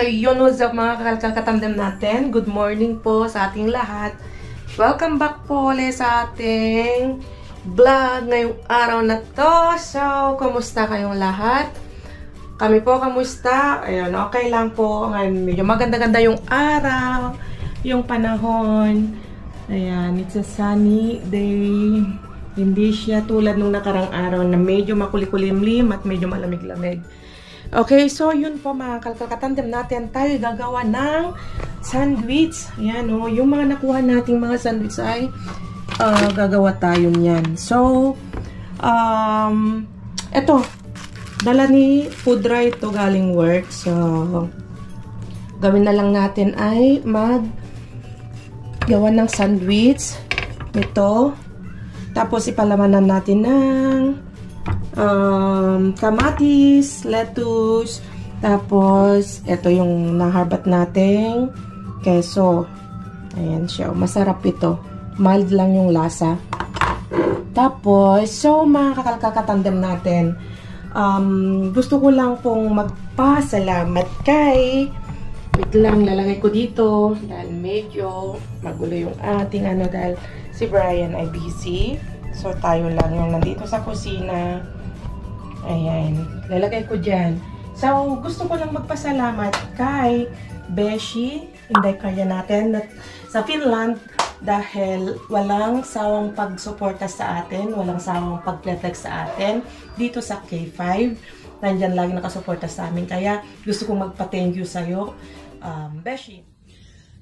So yun, what's up mga kakalkatandem natin. Good morning po sa ating lahat. Welcome back po ulit sa ating vlog ngayong araw na to. So, kumusta kayong lahat? Kami po, kamusta? Ayun, okay lang po. Ngayon, medyo maganda-ganda yung araw, yung panahon. Ayan, it's a sunny day. Hindi siya tulad nung nakarang araw na medyo makulikulimlim at medyo malamig-lamig. Okay, so yun po mga kalkatandem natin. Tayo gagawa ng sandwich. Ayan o, yung mga nakuha nating mga sandwich ay gagawa tayo niyan. So, eto, dala ni Foodray to galing work. So, gawin na lang natin ay gawa ng sandwich. Ito. Tapos, ipalamanan natin ng kamatis, lettuce, tapos, ito yung naharbat nating keso. Ayan siya. Masarap ito. Mild lang yung lasa. Tapos, so, mga kakalkatandem natin, gusto ko lang pong magpasalamat kay, wait lang, lalagay ko dito, dahil medyo magulo yung ating dahil si Brian ay busy. So, tayo lang yung nandito sa kusina. Ayan. Lalagay ko dyan. So, gusto ko lang magpasalamat kay Beshi, Inday Karya natin, sa Finland, dahil walang sawang pagsuporta sa atin, walang sawang pag-flex sa atin, dito sa K5. Nandyan lagi nakasuporta sa amin. Kaya, gusto kong magpa-thank you sa'yo, Beshi.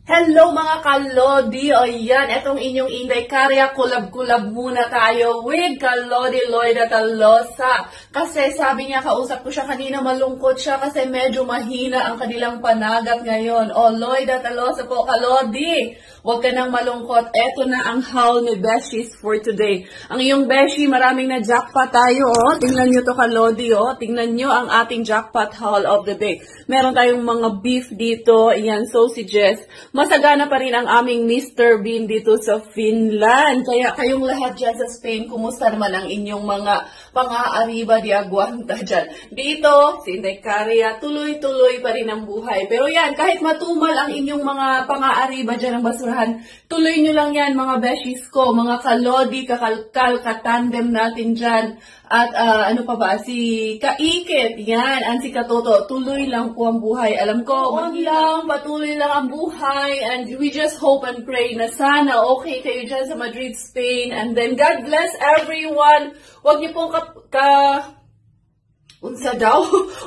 Hello mga kalodi! O yan, etong inyong Inday Karya, kulab-kulab muna tayo with Kalodi Lloyda Talosa. Kasi sabi niya, kausap ko siya kanina, malungkot siya kasi medyo mahina ang kanilang panagat ngayon. O Lloyda Talosa po, Kalodi! Huwag ka nang malungkot. Eto na ang haul ni Beshies for today. Ang iyong Beshi, maraming na jackpot tayo. O. Tingnan nyo to Kalodi. O. Tingnan nyo ang ating jackpot haul of the day. Meron tayong mga beef dito. Ayan, sausages. Masagana pa rin ang aming Mr. Bean dito sa Finland. Kaya kayong lahat dyan sa Spain, kumusta naman ang inyong mga pang-aariba di aguanta dyan. Dito, si Inday Karya, tuloy-tuloy pa rin ang buhay. Pero yan, kahit matumal ang inyong mga pang-aariba dyan ng basurahan, tuloy nyo lang yan mga beshies ko, mga kalodi, kakalkal, katandem natin dyan. At ano pa ba, si Kaikit, yan, ang si Katoto, tuloy lang po ang buhay. Alam ko, lang, patuloy lang ang buhay. And we just hope and pray na sana okay kayo dyan sa Madrid, Spain. And then God bless everyone. Huwag niyo pong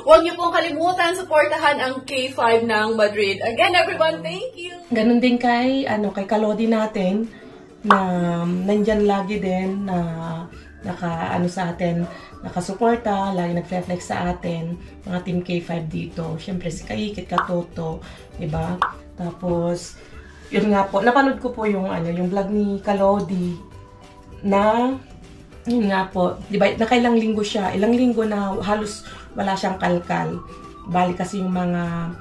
huwag niyo pong kalimutan suportahan ang K5 ng Madrid. Again, everyone, thank you. Ganun din kay Kalodi natin na nandyan lagi din na sa atin, nakasuporta, lagi nag-flex sa atin, mga Team K5 dito. Siyempre si Kaikit, Katoto, diba? Tapos, yun nga po, napanood ko po yung vlog ni Kalodi na, yun nga po, diba, nakailang linggo siya, ilang linggo na halos wala siyang kalkal. Bali kasi yung mga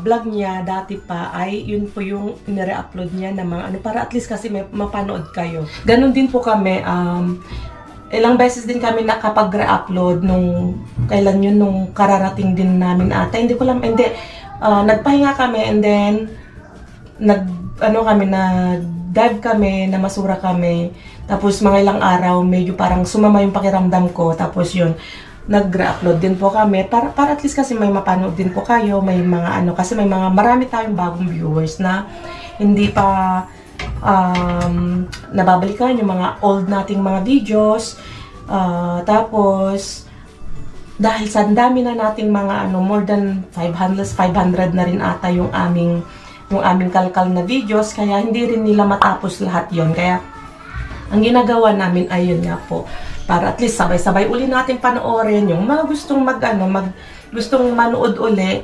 vlog niya dati pa ay yun po yung nire-upload niya na mga para at least kasi may mapanood kayo. Ganon din po kami, ilang beses din kami nakapag-re-upload nung kailan yun, nung kararating din namin ata. Hindi ko lang, nagpahinga kami and then nag-dive kami, namasura kami. Tapos mga ilang araw, medyo parang sumama yung pakiramdam ko. Tapos yun, nag-re-upload din po kami para at least kasi may mapanood din po kayo, may mga kasi may marami tayong bagong viewers na hindi pa nababalikan yung mga old nating mga videos. Tapos dahil sa dami na nating mga more than 500 na rin ata yung aming kalkal na videos, kaya hindi rin nila matapos lahat yon. Kaya ang ginagawa namin ay yun nga po, para at least sabay-sabay uli natin panoorin yung mga gustong gustong manood uli.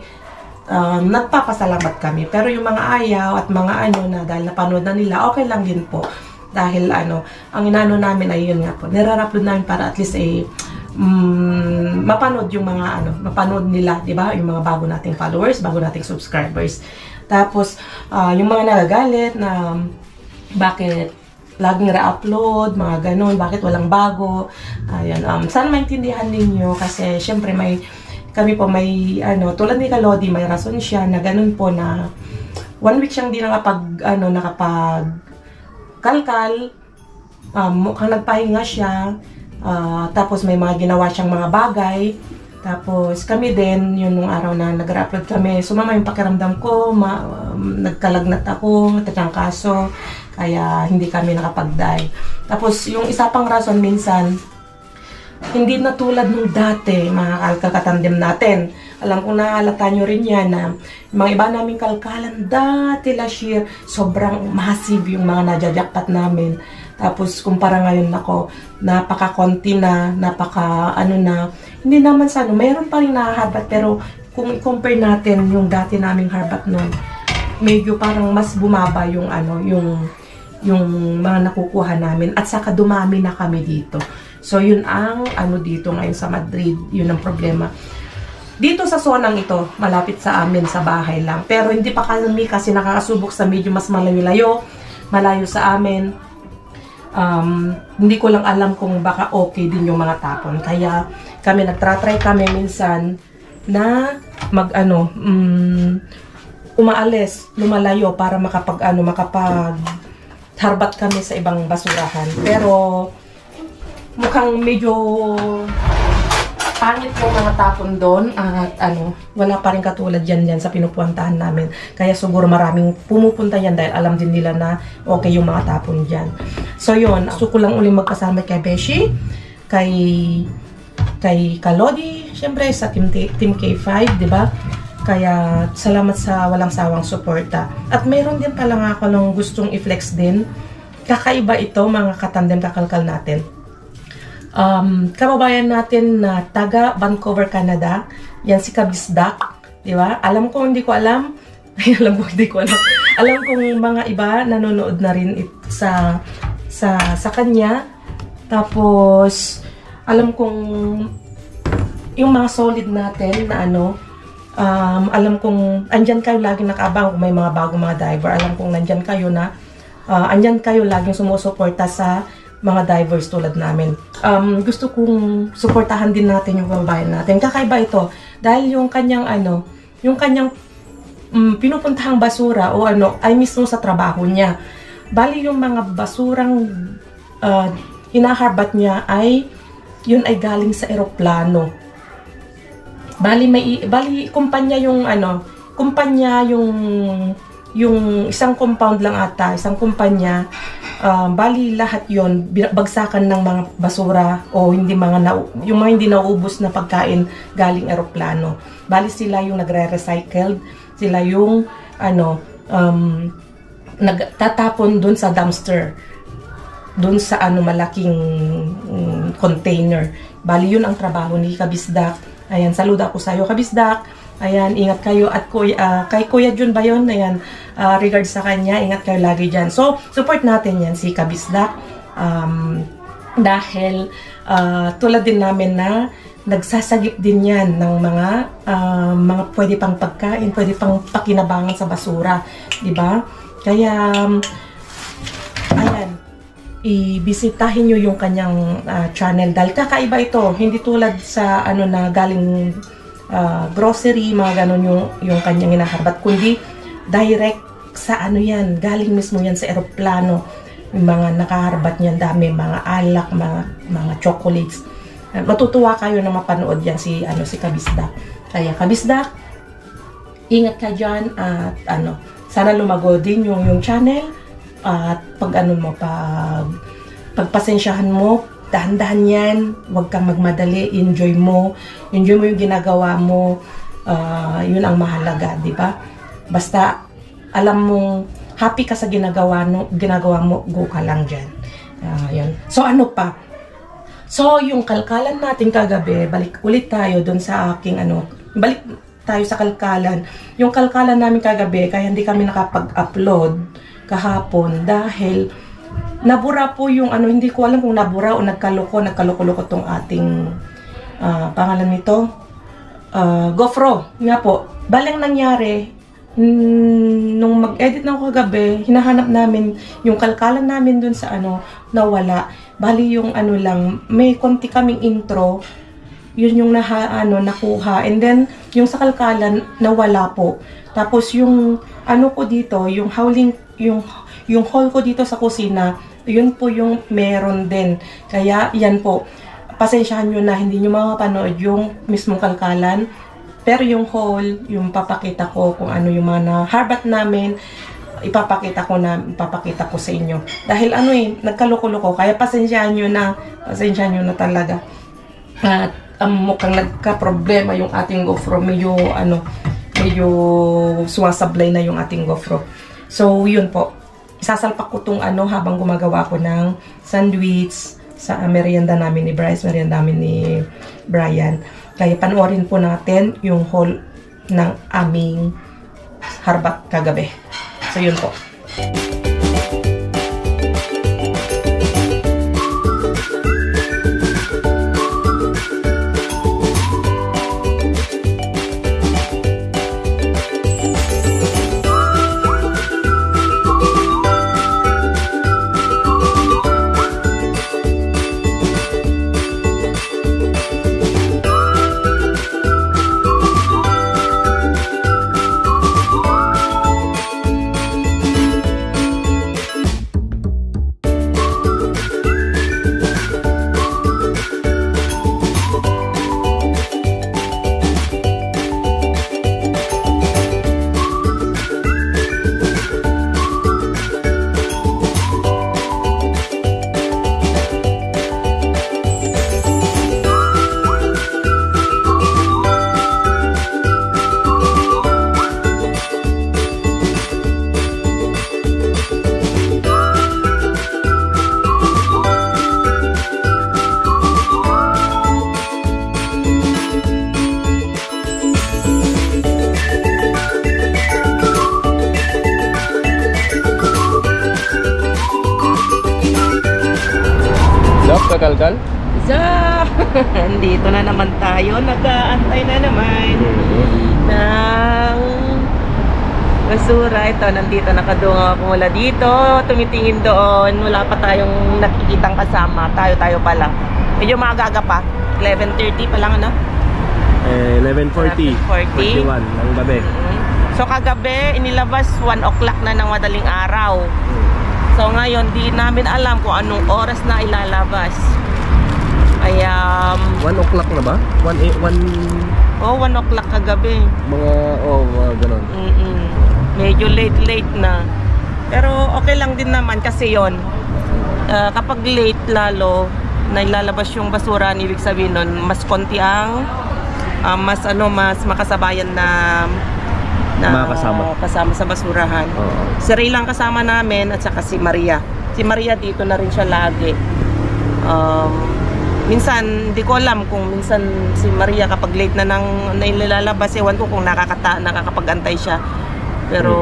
Nagpapasalamat kami. Pero yung mga ayaw at mga na dahil napanood na nila, okay lang din po. Dahil ang namin ay yun nga po, nire-upload namin para at least mapanood yung mga mapanood nila, di ba? Yung mga bago nating followers, bago nating subscribers. Tapos, yung mga nagagalit na bakit laging re-upload, mga ganun, bakit walang bago. Ayan, sana maintindihan ninyo kasi syempre may kami po may, tulad ni Kalodi, may rason siya na ganun po na 1 week siyang di nakapag-kalkal. Mukhang nagpahinga siya. Tapos may mga ginawa siyang mga bagay. Tapos kami din, yun nung araw na nag-upload kami, sumama yung pakiramdam ko, nagkalagnat ako, kaso, kaya hindi kami nakapag-dye. Tapos yung isa pang rason minsan, hindi na tulad nung dati, mga kalkatandem natin. Alam ko na halata nyo rin yan na mga iba naming kalkalan dati last year, sobrang massive yung mga najajakpat namin. Tapos kumpara ngayon ako, napaka-konti na, hindi naman sa mayroon pa rin nahahabat, pero kung i-compare natin yung dati naming harbat nun, medyo parang mas bumaba yung yung mga nakukuha namin, at saka dumami na kami dito. So yun ang dito ngayon sa Madrid, yun ang problema. Dito sa zonang ito, malapit sa amin, sa bahay lang. Pero hindi pa kami kasi nakakasubok sa medyo mas malayo sa amin. Hindi ko lang alam kung baka okay din yung mga tapon. Kaya kami nagtratry kami minsan na umaalis, lumalayo para makapag-harbat kami sa ibang basurahan. Pero mukhang medyo pangit yung mga tapon doon at wala pa rin katulad yan sa pinupuntahan namin. Kaya siguro maraming pumupunta yan dahil alam din nila na okay yung mga tapon dyan. So yun, gusto ko lang uling magpasalamat kay Beshi, kay Kalodi, syempre sa Team K5, di ba? Kaya salamat sa walang sawang suporta. At mayroon din pala nga ako nung gustong i-flex din. Kakaiba ito, mga katandem kakalkal natin. Kababayan natin na taga Vancouver, Canada. Yan si Kabisdak, di ba? Alam ko, hindi ko alam. Alam kong mga iba nanonood na rin sa kanya. Tapos alam kong yung mga solid natin na alam kong andyan kayo laging nakaabang kung may mga bagong mga diver. Alam kong nandyan kayo na andyan kayo laging sumusuporta sa mga divers tulad namin. Gusto kong suportahan din natin yung kababayan natin. Kakaiba ito dahil yung kanyang pinupuntahang basura o ay mismo sa trabaho niya. Bali yung mga basurang hinaharbat niya yun ay galing sa eroplano. Bali kumpanya yung isang compound lang ata, isang kumpanya. Bali lahat yon bagsakan ng mga basura o yung mga hindi nauubos na pagkain galing eroplano. Bali sila yung nagre-recycled, sila yung nagtatapon dun sa dumpster, dun sa malaking container. Bali yun ang trabaho ni Kabisdak. Ayan, saluda ko sa iyo, Kabisdak. Ayan, ingat kayo. At kay Kuya Jun ba yun? Ayan, regards sa kanya, ingat kayo lagi dyan. So, support natin yan si Kabisdak. Dahil tulad din namin na nagsasagip din yan ng mga pwede pang pagkain, pwede pang pakinabangan sa basura. Diba? Kaya, ayan, ibisitahin nyo yung kanyang channel. Dahil kakaiba ito. Hindi tulad sa na galing grocery, mga ganon yung kanyang hinaharbat, kundi direct sa yan, galing mismo yan sa eroplano, yung mga nakaharbat niyan, dami, mga alak, mga chocolates. Matutuwa kayo na mapanood yan si Kabisdak. Kaya Kabisdak, ingat ka dyan at sana lumago din yung channel at pagpasensyahan mo, dahan-dahan yan, huwag kang magmadali, enjoy mo yung ginagawa mo, yun ang mahalaga, di ba? Basta alam mong happy ka sa ginagawa mo, go ka lang dyan. Yun. So pa? So yung kalkalan natin kagabi, balik ulit tayo dun sa aking balik tayo sa kalkalan. Yung kalkalan namin kagabi, kaya hindi kami nakapag-upload kahapon dahil nabura po yung hindi ko alam kung nabura o nagkaloko tong ating pangalan nito, GoPro nga po. Balang nangyari nung mag-edit na ako kagabi, hinahanap namin yung kalkalan namin dun sa nawala. Bali yung lang, may konti kaming intro yun yung nakuha. And then, yung sa kalkalan, nawala po. Tapos yung ano ko dito, yung howling, yung hole ko dito sa kusina, yun po yung meron din. Kaya yan po, pasensyahan nyo na hindi nyo makapanood yung mismong kalkalan. Pero yung hole, yung papakita ko kung ano yung mga na-harbat namin, ipapakita ko sa inyo. Dahil nagkaluko-luko, kaya pasensyahan nyo na talaga. At mukhang nagka-problema yung ating GoPro, medyo sumasablay na yung ating GoPro. So, yun po. Isasalpak ko tong habang gumagawa ko ng sandwich sa merienda namin ni Bryce, merienda namin ni Brian. Kaya panoorin po natin yung haul ng aming harbat kagabi. So, yun po. Kalkal? Dito na naman tayo. Nag-aantay na naman ng basura. Ito, nandito. Nakadungo ako mula dito. Tumitingin doon. Wala pa tayong nakikitang kasama. Tayo pala. Medyo maaga pa. 11:30 pa lang, ano? 11:40. 41 ng gabi. So, kagabi, inilabas 1 o'clock na ng madaling araw. So ngayon, di namin alam kung anong oras na ilalabas. Ay 1 o'clock na ba? 1 o'clock kagabi. Mga ganon. Medyo late na. Pero okay lang din naman kasi yon. Kapag late lalo na ilalabas yung basura, ibig sabihin nun, mas konti ang mas makasabayan na kasama sa basurahan. Si Ray lang kasama namin at saka si Maria. Si Maria dito na rin siya lagi. Minsan, hindi ko alam kung minsan si Maria kapag late na nailalabas, ewan ko kung nakakapag-antay siya. Pero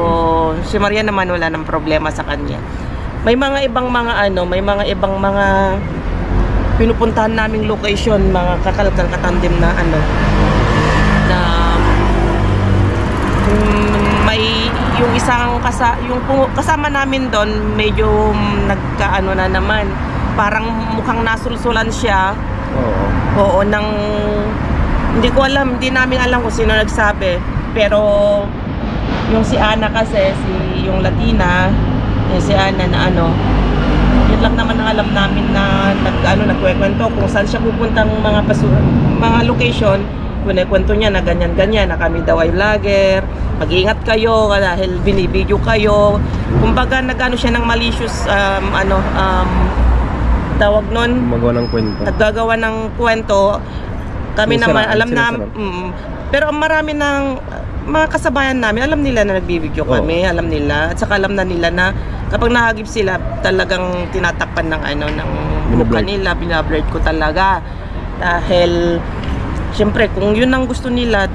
si Maria naman wala nang problema sa kanya. May mga ibang mga pinupuntahan naming location, mga kakalkal katandem na may yung isang kasama namin doon medyo nagkaano na naman, parang mukhang nasulsulan siya. Oo, hindi ko alam, hindi namin alam kung sino nagsabi, pero yung si Ana kasi, yung Latina, yung si Ana na yun lang naman ang alam namin na nagkwento kung saan siya pupuntang mga location. Kwento niya na ganyan-ganyan na kami daw ay vlogger, mag-iingat kayo dahil binibidyo kayo. Kumbaga siya ng malicious tawag nun, naggagawa ng kwento. Kami naman alam na pero marami ng mga kasabayan namin alam nila na nagbibidyo kami, alam nila, at saka alam na nila na kapag nahagip sila talagang tinatakpan ng mukha nila, binablurred ko talaga dahil siyempre, kung yun ang gusto nila,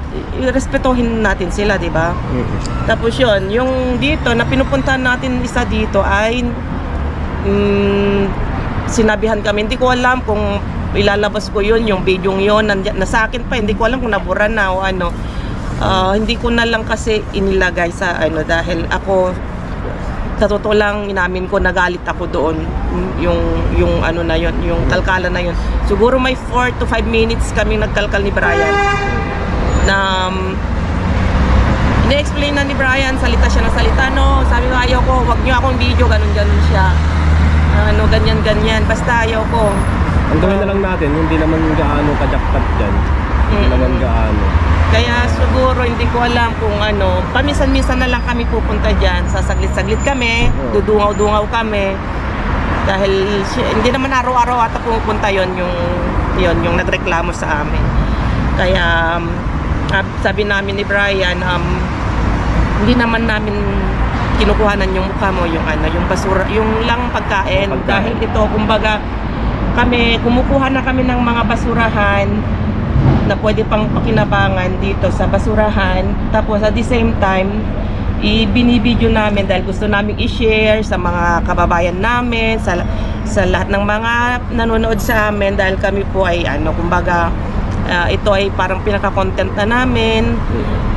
respetuhin natin sila, di ba? Tapos yun, yung dito, na pinupuntahan natin isa dito ay sinabihan kami. Hindi ko alam kung ilalabas ko yun, yung video yun, nasa akin pa, hindi ko alam kung nabura na o Hindi ko na lang kasi inilagay sa dahil ako, sa totoo lang, inamin ko, nagalit ako doon. Yung ano na yun, yung kalkala na yun. Siguro may 4 to 5 minutes kami nagkalkal ni Brian. Na ini-explain na ni Brian, salita siya ng salita, no, sabi ko ayaw ko, wag niyo akong video, ganun siya. Ano, ganyan, basta ayaw ko. Ang gawin na lang natin, hindi naman gaano kajakpat dyan. Hindi naman gaano. Kaya siguro hindi ko alam kung ano, paminsan-minsan na lang kami pupunta dyan, sasaglit-saglit kami, dudungaw-dungaw kami. Dahil hindi naman araw-araw ata pumupunta yon yung nagreklamo sa amin. Kaya sabi namin ni Brian, hindi naman namin kinukuhanan yung mukha mo, yung ano, yung basura, yung lang pagkain. Dahil ito, kumbaga, kami, kumukuha na kami ng mga basurahan na pwede pang pakinabangan dito sa basurahan. Tapos at the same time, ibinibideo namin dahil gusto namin i-share sa mga kababayan namin, sa lahat ng mga nanonood sa amin, dahil kami po ay ano, kumbaga, ito ay parang pinaka-content na namin.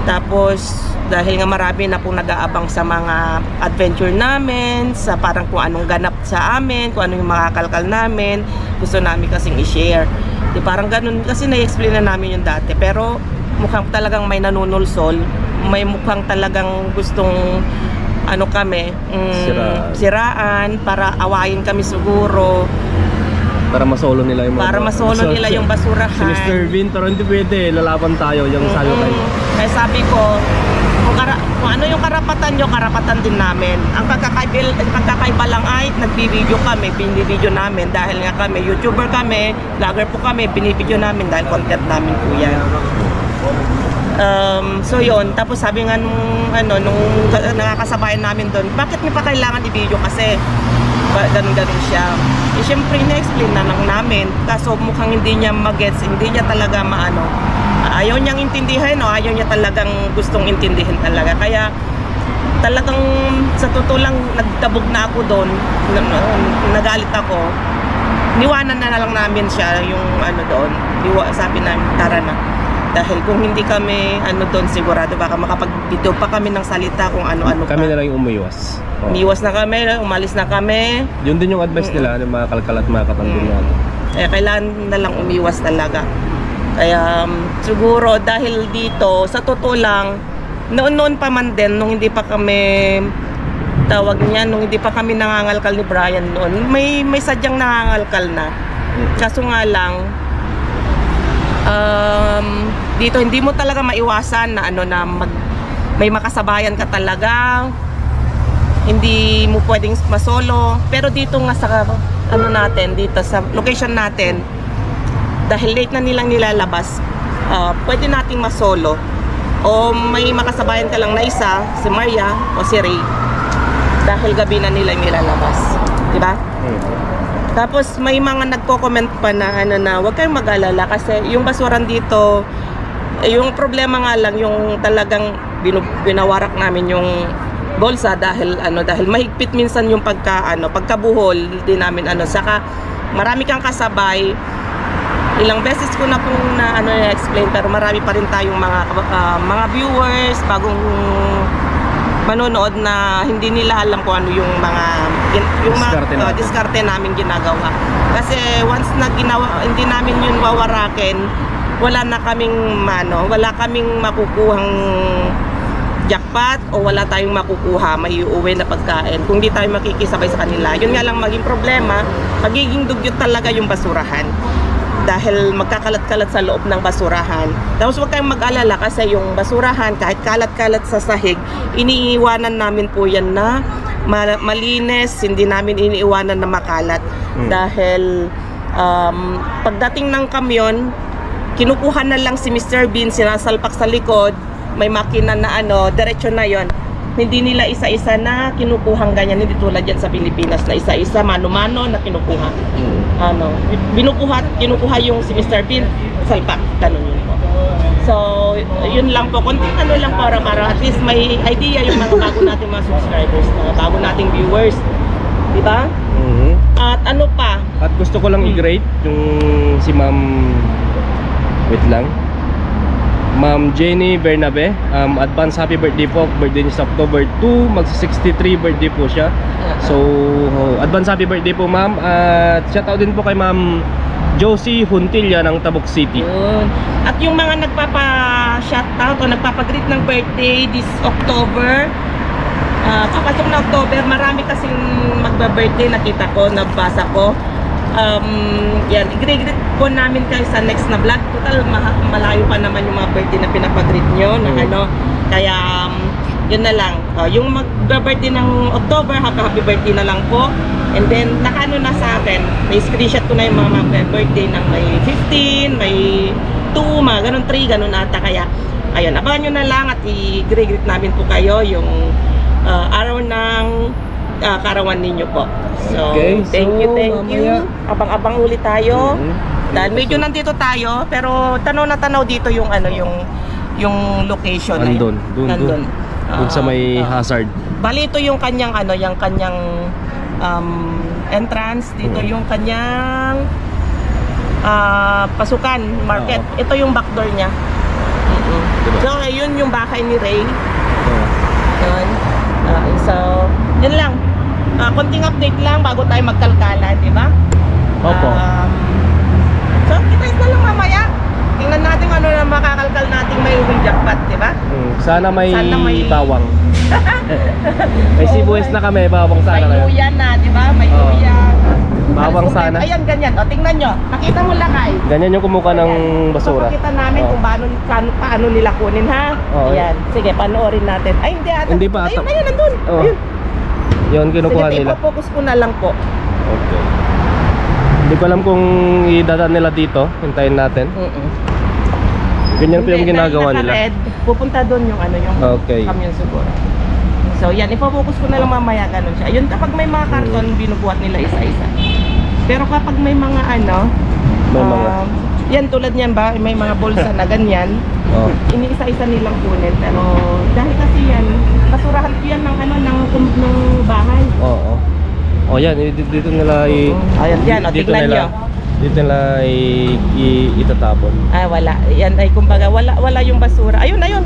Tapos dahil nga marami na pong nag-aabang sa mga adventure namin, sa parang kung anong ganap sa amin, kung ano yung mga kalkal namin, gusto namin kasing i-share. Di parang ganun, kasi na-explain na namin yung dati. Pero mukhang talagang may nanunulsol, may mukhang talagang gustong ano kami, siraan para awayin kami siguro. Para masolo nila yung yung basurahan. Si Mr. Vin, pero hindi pwede, lalaban tayo, yung sayo kayo. Kaya sabi ko, kung ano yung karapatan nyo, karapatan din namin. Ang pagkakaiba lang ay nagbibideo kami, binibideo namin dahil nga kami, YouTuber kami, vlogger po kami, binibideo namin dahil content namin po yan. So yun, tapos sabi nga nung nakakasabayan namin doon, bakit niyo pa kailangan i-video kasi ganun siya. Eh syempre na-explain na lang namin, kaso mukhang hindi niya mag-gets, hindi niya talaga maano, ayaw niyang intindihin, no? Ayaw niya talagang gustong intindihin talaga. Kaya talagang sa totoo lang nagtabog na ako doon, nagalit ako. Niwanan na lang namin siya yung ano doon. Sabi namin, tara na. Dahil kung hindi kami ano doon, sigurado baka makapag-video pa kami ng salita kung ano-ano pa. Kami na lang yung umiwas. Umiwas na kami, umalis na kami. Yun din yung advice nila ng mga kalkal at mga katanding natin. Kailangan na lang umiwas talaga. Kaya siguro dahil dito, sa totoo lang, noon pa man din, nung hindi pa kami tawag niya, nung hindi pa kami nangangalkal ni Brian noon, may sadyang nangangalkal na. Kaso nga lang, dito hindi mo talaga maiwasan na ano, na may makasabayan ka talaga, hindi mo pwedeng masolo. Pero dito nga sa ano natin, dito sa location natin, dahil late na nilang nilalabas, pwede nating masolo o may makasabayan ka lang na isa, si Maria o si Ray, dahil gabi na nilang nilalabas, diba? Tapos may mga nagko-comment pa na ano, na huwag kayong mag-alala kasi yung basuran dito, yung problema nga lang yung talagang binawarak namin yung bolsa dahil mahigpit minsan yung pagkabuhol din namin saka marami kang kasabay. Ilang beses ko na pong na-explain, pero marami pa rin tayong mga viewers, bagong manonood na hindi nila alam kung ano yung mga diskarte namin ginagawa. Kasi once na hindi namin yun wawarakin, wala kaming makukuhang jackpot o wala tayong makukuha, may uuwi na pagkain kung di tayo makikisabay sa kanila. Yun nga lang maging problema, magiging dugyot talaga yung basurahan dahil magkakalat-kalat sa loob ng basurahan. Tapos huwag kayong mag-alala kasi yung basurahan, kahit kalat-kalat sa sahig, iniiwanan namin po yan na malinis, hindi namin iniiwanan na makalat. Dahil pagdating ng kamyon, kinukuha na lang si Mr. Bean, sinasalpak sa likod, may makina na diretso na yon. Hindi nila isa-isa na kinukuhang ganyan, hindi tulad yan sa Pilipinas na isa-isa, mano-mano na kinukuha. Kinukuha yung si Mr. Bean, salpak, ganun yun po. So, yun lang po, konting lang po para at least may idea yung mga bago nating mga subscribers, mga bago nating viewers. Diba? At ano pa? At gusto ko lang i-grade yung si Ma'am, wait lang. Ma'am Jenny Bernabe. Advance happy birthday po. Birthday niya sa October 2. Magsa-63 birthday po siya. So, advance happy birthday po, ma'am. At shoutout din po kay Ma'am Josie Huntilla ng Tabuk City. Yun. At yung mga nagpapa-shoutout o nagpapagreet ng birthday this October, kapasok na October, marami kasing magba-birthday, nakita ko, nabasa ko. Yan, i-greet po namin kayo sa next na vlog. Total, malayo pa naman yung mga birthday na pinapagreet nyo na ano. Kaya, yun na lang. Yung mag-birthday ng October, happy birthday na lang po. And then, nakaano na sa akin, may screenshot ko na yung mga birthday ng may 15, may 2, mga ganun, 3, ganun ata. Kaya, ayun, abangan nyo na lang at i-greet namin po kayo yung araw ng karawan ninyo po. So, Okay, thank you. mamaya. Abang-abang ulit tayo. Dahil medyo nandito tayo, pero tanaw na tanaw dito yung ano, yung location na yun. Doon sa may hazard. Bali ito yung kanyang ano, yung kanyang entrance, dito yung kanyang pasukan, market. Ito yung back door niya. So, ayun yung bahay ni Ray. Yun. So, yun lang. Konting update lang bago tayo magkalkala, di ba? Opo. So, kita na lang mamaya. Tingnan natin ano na makakalkal natin may jackpot, di ba? Sana may bawang. May sibuyas na kami, bawang sana May kayo. luya na, di ba? May luya. Bawang sana. Ayan, ganyan. O, tingnan nyo. Nakita mo lakay. Ganyan yung kumuha ng basura. So, pakita namin kung paano nila kunin, ha? Ayan. Sige, panoorin natin. Ay, hindi ata. Hindi pa ata. Ayun, nandun. Ayun. Yun, kinukuha Sige, nila. ipo-focus ko na lang po. Okay. Hindi ko alam kung idadaan nila dito. Hintayin natin. Ganyan po yung ginagawa nila. Red, pupunta doon yung ano, yung kamyon siguro. So, yan, ipo-focus ko na lang mamaya, ganun siya. Yun, kapag may mga karton, binubuhat nila isa-isa. Pero kapag may mga ano, yan, tulad niyan ba, may mga bulsa na ganyan, iniisa-isa nilang kunin. Pero dahil kasi yan, basurahan ko yan ng ano, ng bahay. Oo. O yan, dito nila Ayan, yan, o, tignan nyo. Dito nila itatapon. Ah, wala. Yan ay kumbaga, wala yung basura. Ayun. Yan.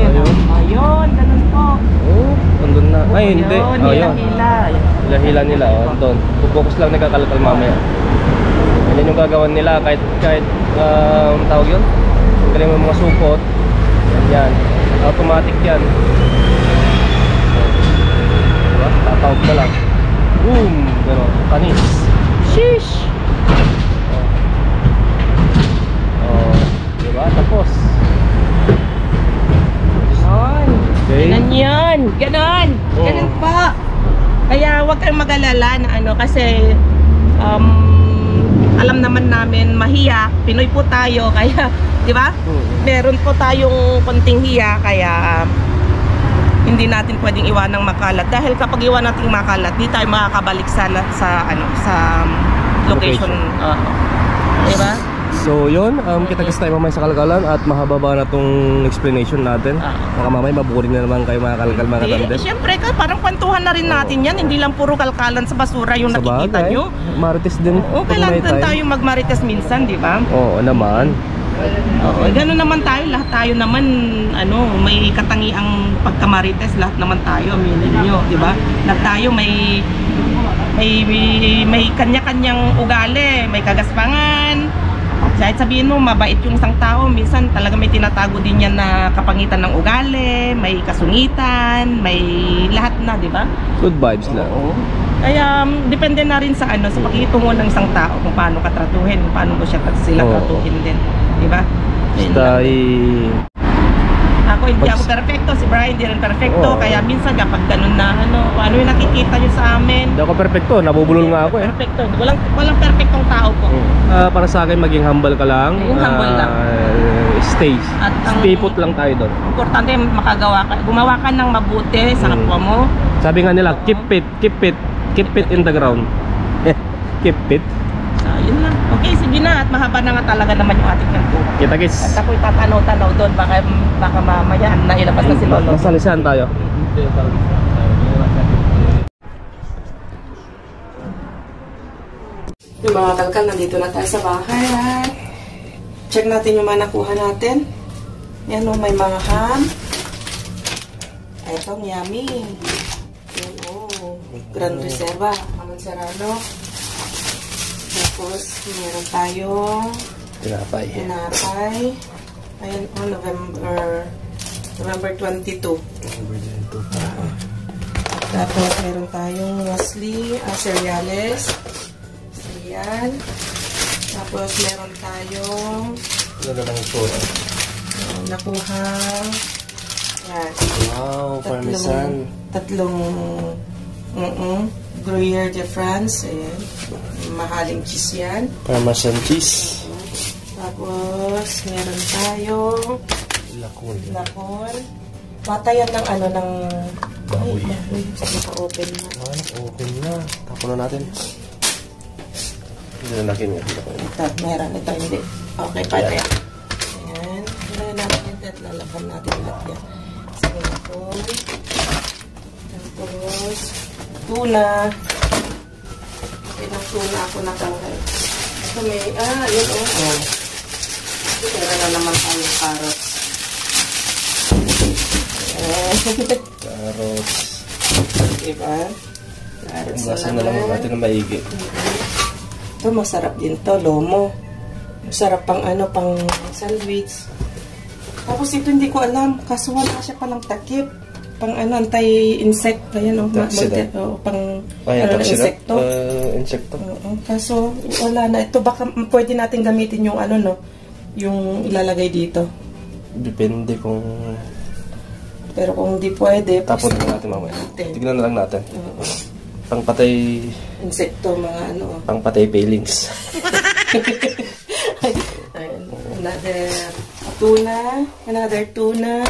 Ayun, ganun po. Oh, andun na. Ay, hindi. Ayun, Hila-hila nila. Doon. Focus lang nagkakalkal mamaya. Yan yung gagawin nila kahit tawag yun. Galing mo mga supot. Yan. Automatic yan. Diba? Tatawag na lang. Boom! Gano'n. Kanis. Sheesh! Diba? Tapos. Okay. Ganon po. Kaya huwag kayong mag-alala na ano, kasi alam naman namin mahiya, Pinoy po tayo, kaya di ba? Meron po tayong konting hiya, kaya hindi natin pwedeng iwanang makalat, dahil kapag iwan natin makalat, di tayo makakabalik sa location. Di ba? So yun, kita-kits tayo mamaya sa kalkalan at mahaba na tong explanation natin. Baka mamaya maburing na naman kayo mga kalkal, mga katandem. Siyempre, parang kwentuhan na rin natin yan. Hindi lang puro kalkalan sa basura yung nakikita nyo. Marites din. Kailangan din tayo magmarites minsan, di ba? Oo naman. Oo, gano'n naman tayo. Lahat tayo naman, may katangiang pagkamarites. Lahat naman tayo, aminin nyo, di ba? Lahat tayo may kanya-kanyang ugali, may kagaspangan. Kahit sabihin mo mabait yung isang tao, minsan talaga may tinatago din yan na kapangitan ng ugali, may kasungitan, may lahat na, di ba? Good vibes lang. Oo. Kaya depende na rin sa pakikitungo ng isang tao kung paano ka tratuhin, kung paano mo sila tratuhin din, di ba? Basta ako hindi ako perfecto, si Brian hindi rin perfecto, kaya minsan kapag ganun na ano yung nakikita nyo sa amin. Hindi ako perfecto, nabubulol nga ako eh. Perfecto, walang perfectong tao po. Para sa akin maging humble ka lang. Humble lang. Stay put lang tayo doon. Importante gumawa ka ng mabuti sa kapwa mo. Sabi nga nila, keep it in the ground. Keep it. Yun lang. Okay, sige na. At mahaba na nga talaga naman yung ating kwentuhan. Kita-kits. At ako'y tatanaw-tanaw doon. Baka mamaya na ilabas na si Lolo. Nasa lisan tayo. Yung mga kalkal, nandito na tayo sa bahay. check natin yung mga nakuha natin. Yan o, may mga ham. Ito, yummy. Yan o, Grand Reserva, Hamon Serrano. Tapos, meron tayong Tinapay. Ayan o, November 22. Tapos, meron tayong Wesley, cereals. Cereal. Tapos, meron tayong Ano na lang ito? nakuha. Yan. Wow, parmesan. Tatlong Gruyere de France. Ayan. Mahaling cheese yan. Parmesan cheese. Tapos, meron tayong lakon. Bata yan ng ano, ng baboy. Naka-open na. Naka-open na. Tapos na natin. Hindi na laki nga. Ito, meron. Ito, hindi. Okay, pati. Ayan. Meron natin ito at lalaban natin lahat yan. So, lakon. Tapos, tuna. Pinag-tuna ako na kaway. Ito may, yun o. Meron na naman tayong carrots. Carrots. Diba? Carrots Basan na lang natin na maigi. Ito, masarap din to, lomo. Masarap pang ano, pang sandwich. Tapos ito hindi ko alam, kaso wala siya palang takip. Pang ano, anti-insect. Ayan o, pang insekto. Insekto. Kaso wala na. Ito baka pwede natin gamitin yung ano, no? Yung ilalagay dito. Depende kung... Pero kung hindi pwede, tapon na natin mamaya. Tignan na lang natin. Pangpatay... Insekto, mga ano. Pangpatay failings. Another tuna.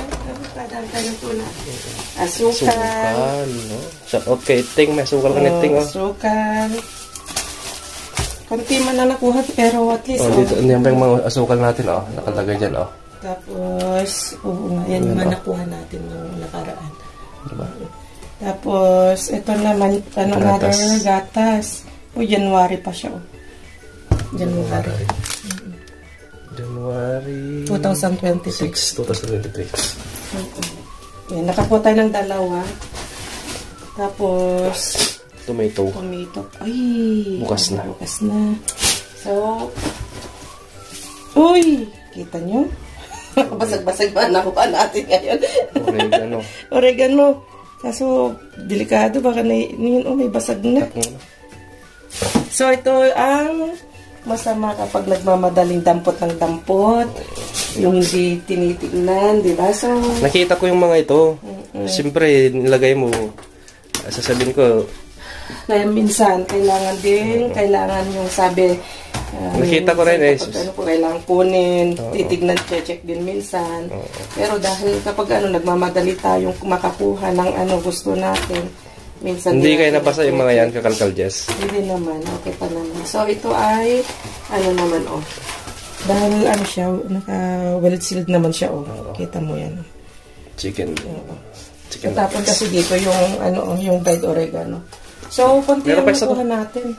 Kadang tayo ng tuna. Asukal. No? Okay, ting. May asukal ka ting. Asukal. Kunti man na nakuha, pero at least. Dito, yan pa yung mga asukal natin. Nakalagay dyan. Tapos, yan naman nakuha natin nung nakaraan. Diba? Tapos, ito naman, another gatas. January pa siya. January 2023. 2023. Yan, nakakuha tayo ng dalawa. Tapos, tomato. Ay, bukas na. So, uy, kita nyo? Basag-basag ba nakuha natin ngayon? Oregano. Kaso, delikado. Baka may basag na. So, ito ang masama kapag nagmamadaling dampot ng dampot. Yung hindi tinitignan, di ba? So, nakita ko yung mga ito. Siyempre, nilagay mo. Sasabihin ko, kaya minsan, kailangan yung sabi, nakita ko rin kailangan kunin, titignan, check din minsan. Pero dahil kapag nagmamadali tayong makakuha ng gusto natin, minsan hindi kayo nabasa yung mga yan, kakalkal, Jess? Hindi naman, okay pa naman. So ito ay, naman, dahil siya, well sealed naman siya, kita mo yan. Chicken. Tapos kasi dito yung, yung dried oregano. So, konti yung nakuha natin.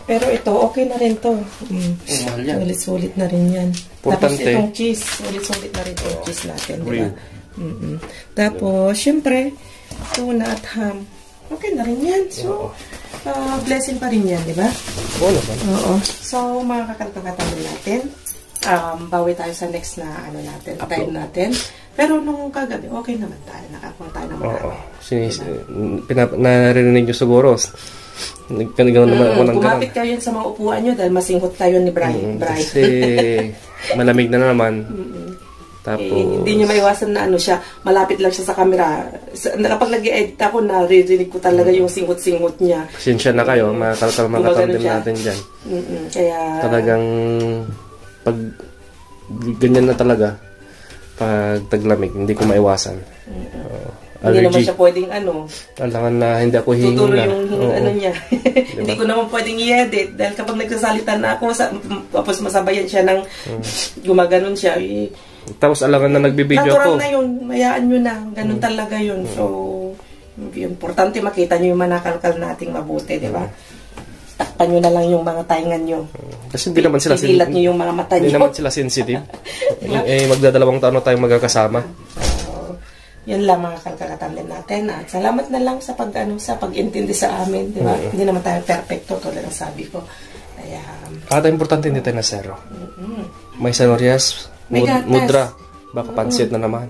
Pero ito, okay na rin to. Mahal yan. Sulit-sulit na rin yan. Importante. Tapos itong cheese, sulit-sulit na rin itong cheese natin. Diba? Tapos, syempre, tuna at ham. Okay na rin yan. So, blessing pa rin yan, di ba? Oo naman. Oo. So, mga kakanto-katanong natin, bawi tayo sa next na time natin. Pero nung kagabi, okay naman tayo. Nakakuha tayo ng marami. Narinig nyo siguro. Nagkanigaw naman ako ng kumapit kayo sa mga upuan nyo dahil masinghot tayo ni Brian. Kasi malamig na naman. Tapos, hindi nyo maiwasan na siya. Malapit lang siya sa camera. Kapag nag-edit ako, naririnig ko talaga yung singhot-singhot niya. Pasensya na kayo. Makakalmakatan din natin dyan. Kaya talagang pag ganyan na talaga, pag taglamig, hindi ko maiwasan. Hindi naman siya pwedeng alangan na hindi ako hingin tuturo na. yung niya. Diba? Hindi ko naman pwedeng i-edit dahil kapag nagsasalita na ako, tapos masabayan siya ng gumaganon siya. Tapos alangan na nagbibideo ako. Natural na yun. Mayaan nyo na. Ganun talaga yun. So, importante makita nyo yung manakalkal nating mabuti, di ba? takpan nyo na lang yung mga taingan nyo. Kasi hindi naman sila Didilat nyo yung mga mata nyo. Hindi naman sila sensitive. Magdadalawang taon na tayo magkakasama. Yun lang mga kalkalatan natin. At salamat na lang sa pag-intindi sa amin, di ba? Hindi naman tayo perfecto, tulad ng sabi ko. Kaya, importante hindi tayo na zero. May sanorias, mudra, baka pansit na naman.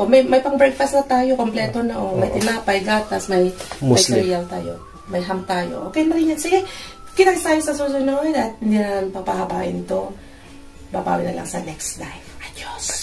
may pang breakfast na tayo, kompleto na. May tinapay, gatas, may cereal tayo. May ham tayo. Okay na rin yan. Sige, kita tayo sa susunod at hindi na papahabain to. Babawi na lang sa next live. Adios!